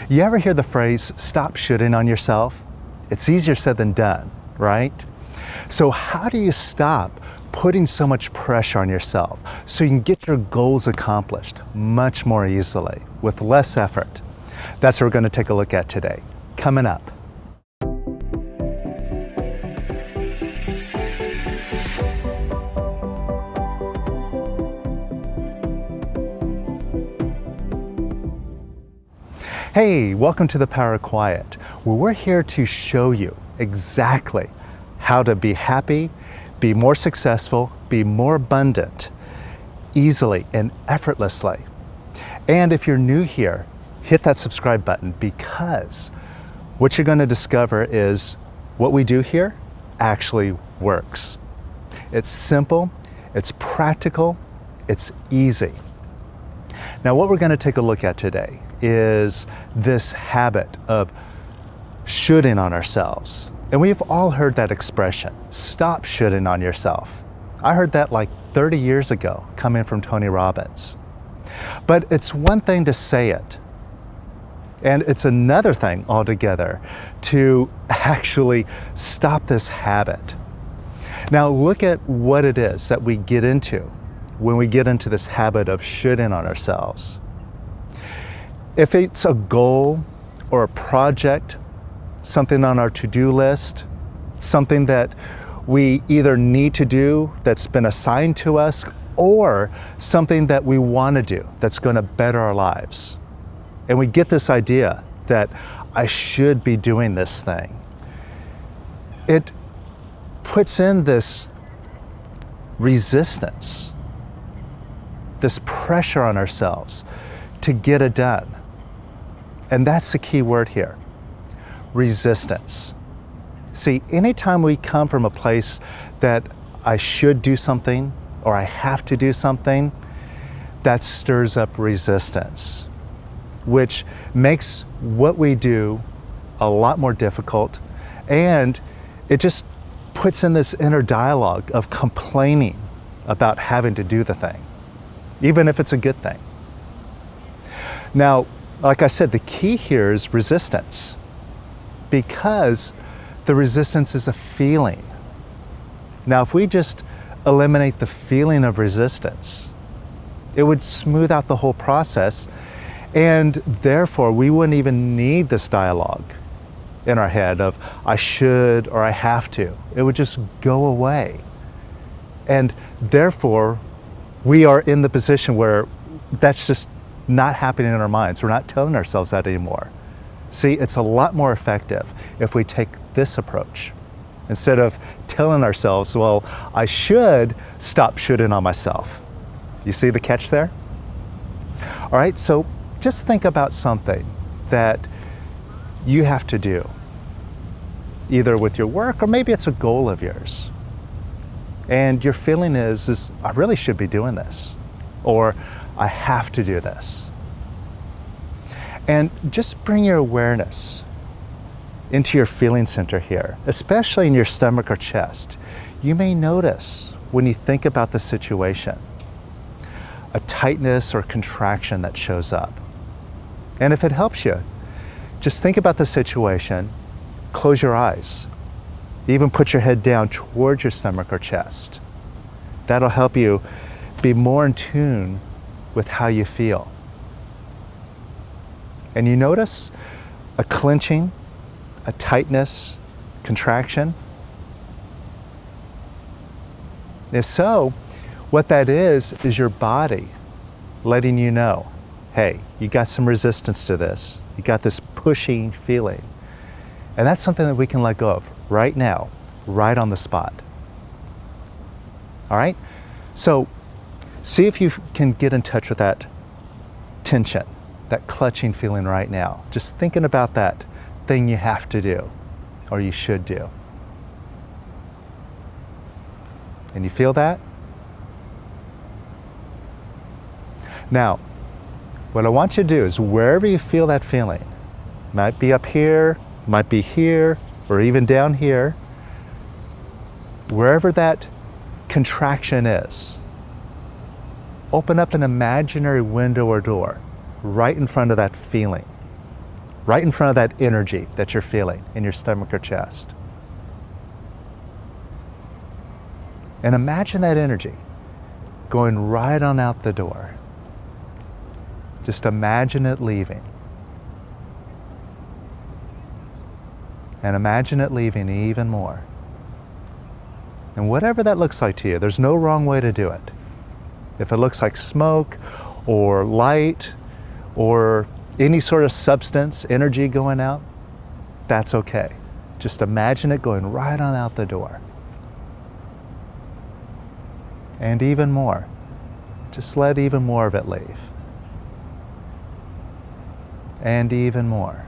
You ever hear the phrase, stop shooting on yourself? It's easier said than done, right? So how do you stop putting so much pressure on yourself so you can get your goals accomplished much more easily with less effort? That's what we're going to take a look at today. Coming up. Hey, welcome to The Power of Quiet, where we're here to show you exactly how to be happy, be more successful, be more abundant, easily and effortlessly. And if you're new here, hit that subscribe button, because what you're going to discover is what we do here actually works. It's simple, it's practical, it's easy. Now, what we're going to take a look at today is this habit of shoulding on ourselves. And we've all heard that expression, stop shoulding on yourself. I heard that like 30 years ago, coming from Tony Robbins. But it's one thing to say it, and it's another thing altogether to actually stop this habit. Now, look at what it is that we get into when we get into this habit of shoulding on ourselves. If it's a goal or a project, something on our to-do list, something that we either need to do that's been assigned to us, or something that we want to do that's going to better our lives, and we get this idea that I should be doing this thing, it puts in this resistance, this pressure on ourselves to get it done. And that's the key word here, resistance. See, anytime we come from a place that I should do something or I have to do something, that stirs up resistance, which makes what we do a lot more difficult, and it just puts in this inner dialogue of complaining about having to do the thing, even if it's a good thing. Now, like I said, the key here is resistance, because the resistance is a feeling. Now, if we just eliminate the feeling of resistance, it would smooth out the whole process, and therefore we wouldn't even need this dialogue in our head of I should or I have to. It would just go away. And therefore, we are in the position where that's just not happening in our minds. We're not telling ourselves that anymore. See, it's a lot more effective if we take this approach. Instead of telling ourselves, well, I should stop shoulding on myself. You see the catch there? All right, so just think about something that you have to do, either with your work or maybe it's a goal of yours. And your feeling is I really should be doing this, or I have to do this. And just bring your awareness into your feeling center here, especially in your stomach or chest. You may notice when you think about the situation, a tightness or contraction that shows up. And if it helps you, just think about the situation, close your eyes, even put your head down towards your stomach or chest. That'll help you be more in tune with how you feel. And you notice a clenching, a tightness, contraction? If so, what that is your body letting you know, hey, you got some resistance to this. You got this pushing feeling. And that's something that we can let go of right now, right on the spot. All right? So see if you can get in touch with that tension, that clutching feeling right now. Just thinking about that thing you have to do or you should do. And you feel that? Now, what I want you to do is wherever you feel that feeling, might be up here, might be here, or even down here, wherever that contraction is, open up an imaginary window or door right in front of that feeling. right in front of that energy that you're feeling in your stomach or chest. And imagine that energy going right on out the door. Just imagine it leaving. And imagine it leaving even more. And whatever that looks like to you, there's no wrong way to do it. If it looks like smoke or light or any sort of substance, energy going out, that's okay. Just imagine it going right on out the door. And even more. Just let even more of it leave. And even more.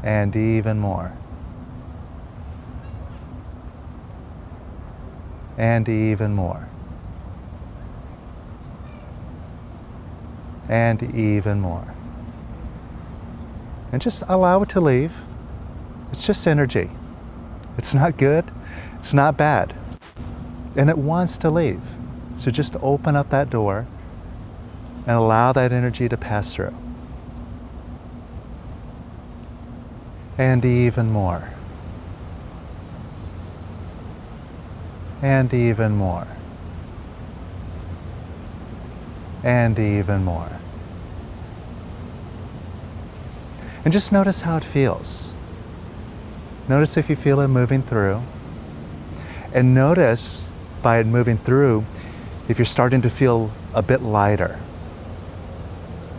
And even more. And even more. And even more. And just allow it to leave. It's just energy. It's not good. It's not bad. And it wants to leave. So just open up that door and allow that energy to pass through. And even more. And even more. And even more. And just notice how it feels. Notice if you feel it moving through. And notice by it moving through if you're starting to feel a bit lighter,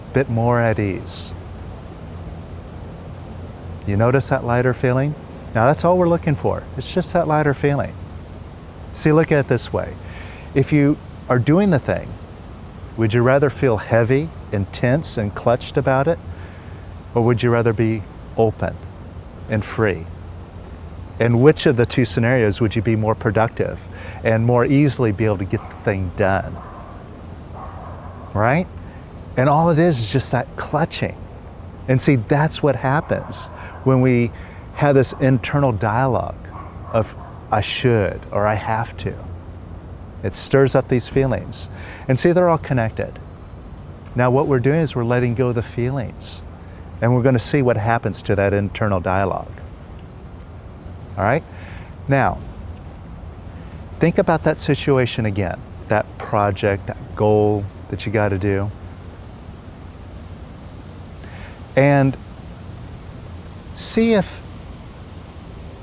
a bit more at ease. You notice that lighter feeling? Now that's all we're looking for. It's just that lighter feeling. See, look at it this way. If you are doing the thing, would you rather feel heavy, intense, and clutched about it? Or would you rather be open and free? And which of the two scenarios would you be more productive and more easily be able to get the thing done? Right? And all it is just that clutching. And see, that's what happens when we have this internal dialogue of I should or I have to. It stirs up these feelings. And see, they're all connected. Now what we're doing is we're letting go of the feelings. And we're going to see what happens to that internal dialogue. All right? Now, think about that situation again, that project, that goal that you got to do. And see if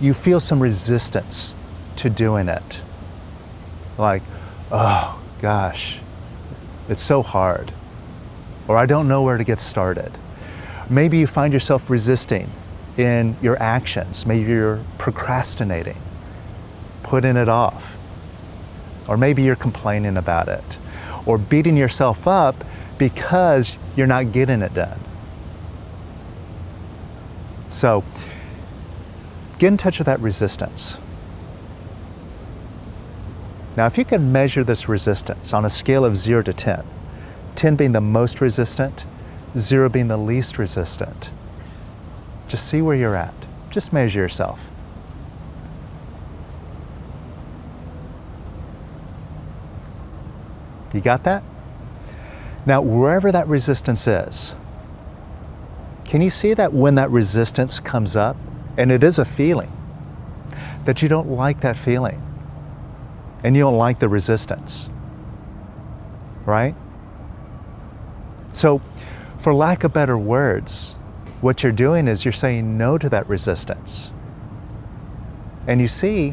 you feel some resistance to doing it. Like, oh gosh, it's so hard. Or I don't know where to get started. Maybe you find yourself resisting in your actions. Maybe you're procrastinating, putting it off. Or maybe you're complaining about it. Or beating yourself up because you're not getting it done. So, get in touch with that resistance. Now, if you can measure this resistance on a scale of 0 to 10, 10 being the most resistant, 0 being the least resistant, just see where you're at. Just measure yourself. You got that? Now, wherever that resistance is, can you see that when that resistance comes up, and it is a feeling, that you don't like that feeling, and you don't like the resistance, right? So, for lack of better words, what you're doing is you're saying no to that resistance. And you see,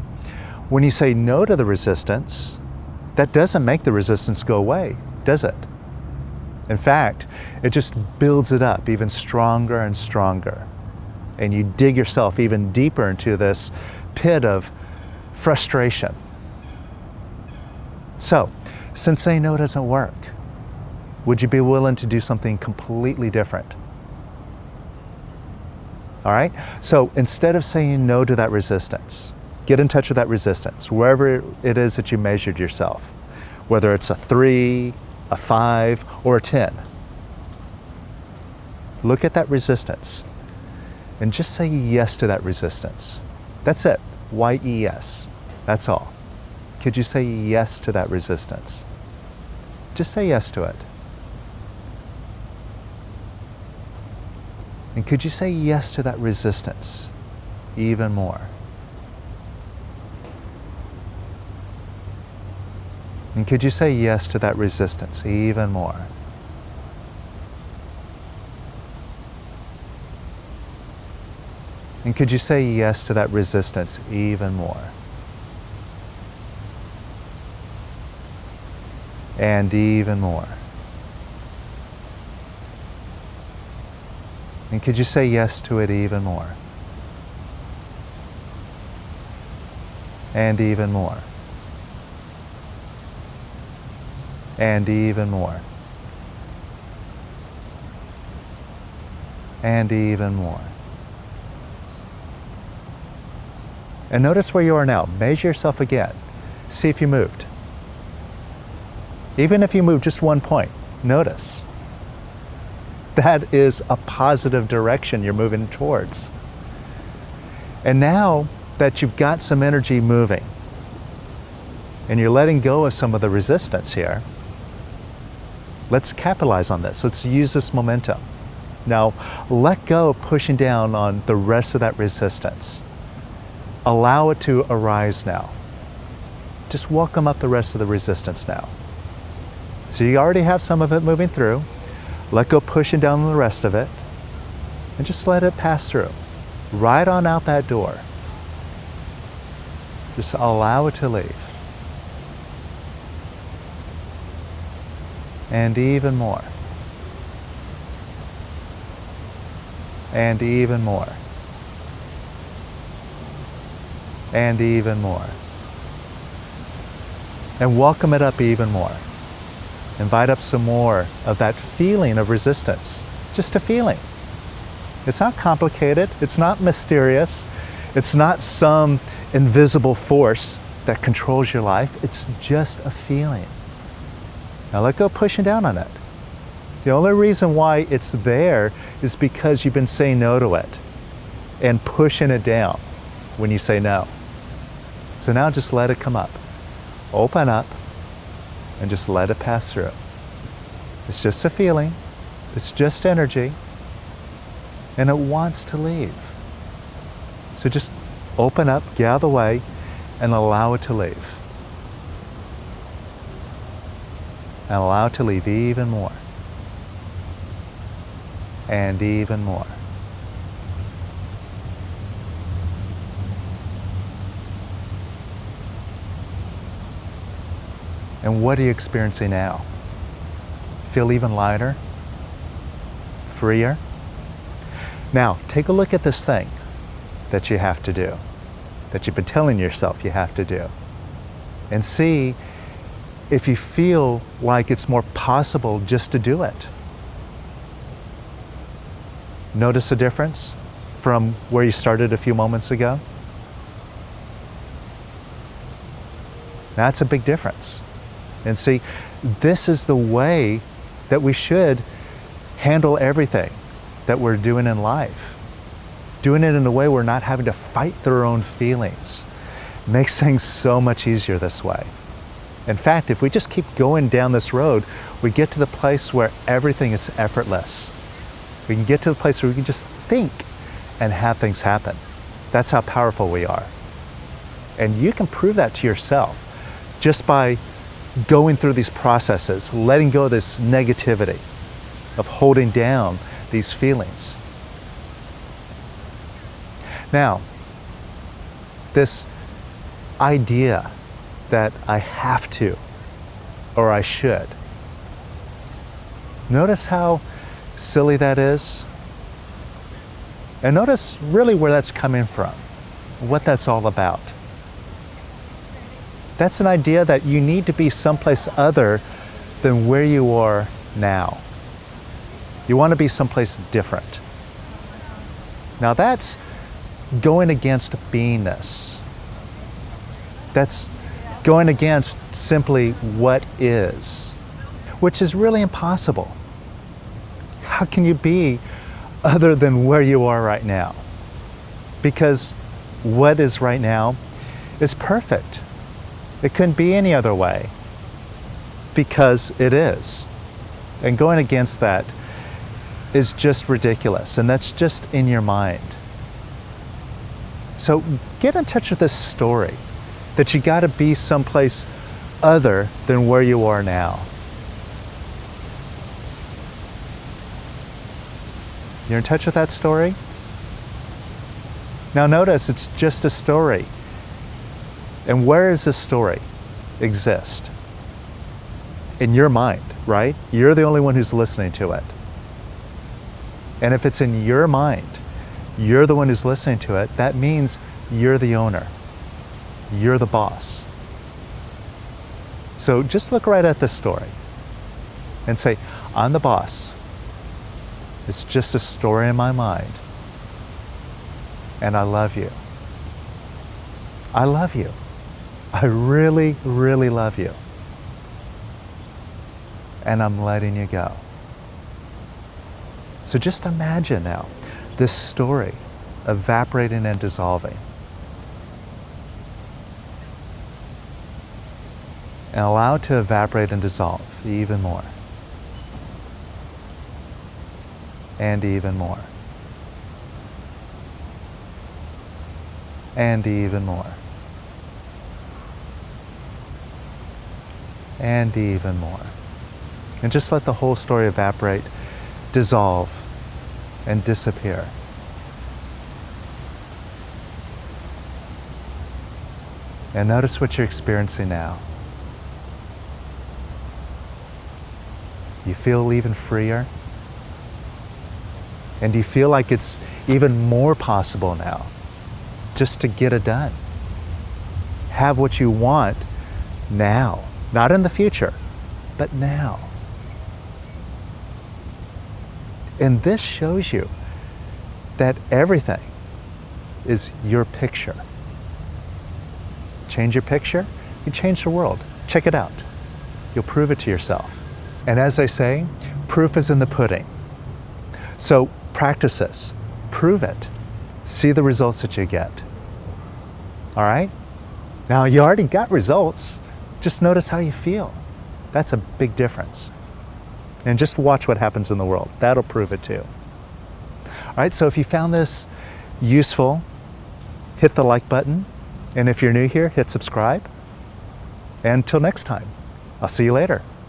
when you say no to the resistance, that doesn't make the resistance go away, does it? In fact, it just builds it up even stronger and stronger. And you dig yourself even deeper into this pit of frustration. So, since saying no doesn't work, would you be willing to do something completely different? All right? So instead of saying no to that resistance, get in touch with that resistance, wherever it is that you measured yourself, whether it's a 3, a 5, or a 10. Look at that resistance and just say yes to that resistance. That's it. Y-E-S. That's all. Could you say yes to that resistance? Just say yes to it. And could you say yes to that resistance even more? And could you say yes to that resistance even more? And could you say yes to that resistance even more? And even more. And could you say yes to it even more? And even more. And even more. And even more. And notice where you are now. Measure yourself again. See if you moved. Even if you move just 1 point, notice. That is a positive direction you're moving towards. And now that you've got some energy moving, and you're letting go of some of the resistance here, let's capitalize on this. Let's use this momentum. Now, let go of pushing down on the rest of that resistance. Allow it to arise now. Just welcome up the rest of the resistance now. So you already have some of it moving through. Let go pushing down on the rest of it. And just let it pass through. Right on out that door. Just allow it to leave. And even more. And even more. And even more. And welcome it up even more. Invite up some more of that feeling of resistance. Just a feeling. It's not complicated. It's not mysterious. It's not some invisible force that controls your life. It's just a feeling. Now let go pushing down on it. The only reason why it's there is because you've been saying no to it and pushing it down when you say no. So now just let it come up. Open up and just let it pass through. It's just a feeling. It's just energy. And it wants to leave. So just open up, get out of the way, and allow it to leave. And allow it to leave even more. And even more. And what are you experiencing now? Feel even lighter? Freer? Now, take a look at this thing that you have to do, that you've been telling yourself you have to do, and see if you feel like it's more possible just to do it. Notice a difference from where you started a few moments ago? That's a big difference. And see, this is the way that we should handle everything that we're doing in life. Doing it in a way we're not having to fight through our own feelings. Makes things so much easier this way. In fact, if we just keep going down this road, we get to the place where everything is effortless. We can get to the place where we can just think and have things happen. That's how powerful we are. And you can prove that to yourself just by going through these processes, letting go of this negativity, of holding down these feelings. Now, this idea that I have to or I should, notice how silly that is? And notice really where that's coming from, what that's all about. That's an idea that you need to be someplace other than where you are now. You want to be someplace different. Now that's going against beingness. That's going against simply what is, which is really impossible. How can you be other than where you are right now? Because what is right now is perfect. It couldn't be any other way because it is. And going against that is just ridiculous, and that's just in your mind. So get in touch with this story that you got to be someplace other than where you are now. You're in touch with that story? Now notice it's just a story. And where does this story exist? In your mind, right? You're the only one who's listening to it. And if it's in your mind, you're the one who's listening to it, that means you're the owner. You're the boss. So just look right at this story and say, I'm the boss. It's just a story in my mind. And I love you. I love you. I really, really love you. And I'm letting you go. So just imagine now this story evaporating and dissolving. And allow it to evaporate and dissolve even more. And even more. And even more. And even more. And just let the whole story evaporate, dissolve, and disappear. And notice what you're experiencing now. You feel even freer? And do you feel like it's even more possible now just to get it done? Have what you want now, not in the future, but now. And this shows you that everything is your picture. Change your picture, you change the world. Check it out. You'll prove it to yourself. And as I say, proof is in the pudding. So practice this, prove it, see the results that you get. All right? Now you already got results, just notice how you feel. That's a big difference. And just watch what happens in the world. That'll prove it too. All right, so if you found this useful, hit the like button. And if you're new here, hit subscribe. And until next time, I'll see you later.